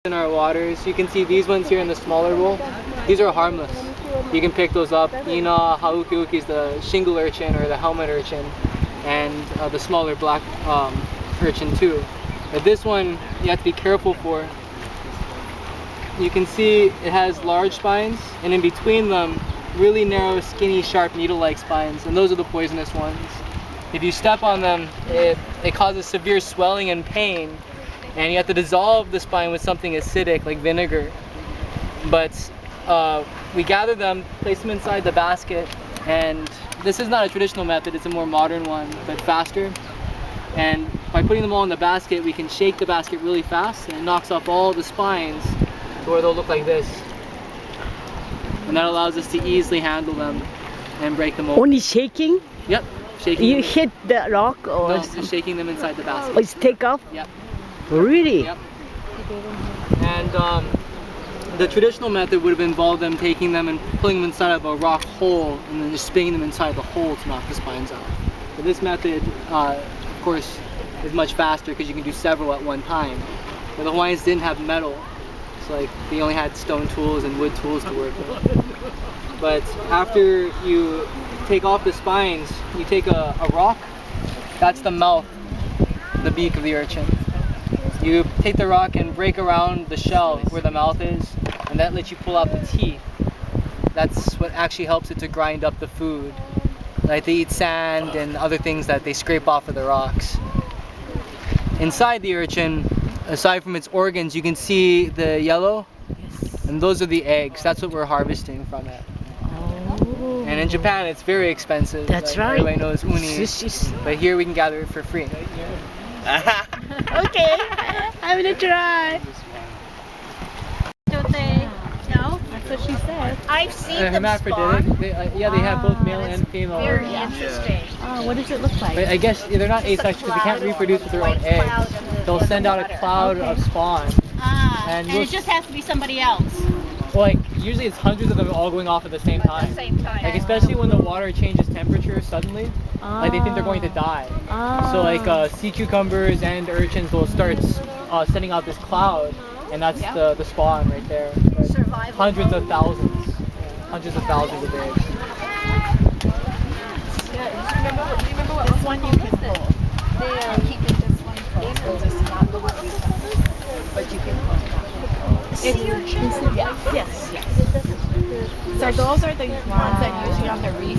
in our waters. You can see these ones here in the smaller bowl. These are harmless. You can pick those up. Ina haukiuki is the shingle urchin or the helmet urchin, and the smaller black urchin too. But this one you have to be careful for. You can see it has large spines, and in between them really narrow, skinny, sharp needle-like spines, and those are the poisonous ones. If you step on them, it causes severe swelling and pain, and you have to dissolve the spine with something acidic like vinegar. But we gather them, place them inside the basket, and this is not a traditional method, it's a more modern one, but faster. And by putting them all in the basket, we can shake the basket really fast, and it knocks off all the spines to where they'll look like this. And that allows us to easily handle them and break them open. Only shaking? Yep, shaking. You hit the rock or? No, just shaking them inside the basket. Oh, it's take off? Yep. Really? Yep. And the traditional method would have involved them taking them and pulling them inside of a rock hole and then just spinning them inside the hole to knock the spines out. But this method, of course, is much faster because you can do several at one time. But the Hawaiians didn't have metal. It's like they only had stone tools and wood tools to work with. But after you take off the spines, you take a rock. That's the mouth, the beak of the urchin. You take the rock and break around the shell where the mouth is, and that lets you pull out the teeth. That's what actually helps it to grind up the food. Like they eat sand and other things that they scrape off of the rocks. Inside the urchin, aside from its organs, you can see the yellow, and those are the eggs. That's what we're harvesting from it. Oh. And in Japan, it's very expensive. That's right. Everybody knows uni, but here we can gather it for free. Okay, I'm gonna try. Don't they? No, that's what she said. I've seen them Hermaphroditic. spawn. Yeah, they have both male and female. Very interesting. What does it look like? But I guess they're not asexual because they can't reproduce with their own eggs. They'll send out a cloud of spawn. And it just has to be somebody else. Well, like usually it's hundreds of them all going off at the same time. At the same time. Like especially when the water changes temperature suddenly, like they think they're going to die. So like sea cucumbers and urchins will start sending out this cloud, and that's the spawn right there. Survival Hundreds mode. of thousands of eggs. Remember what this one you can pull. I'm keeping this one close. This is not the one we found. But you can pull. Sea urchins? Yes. So those are the ones that usually on the reef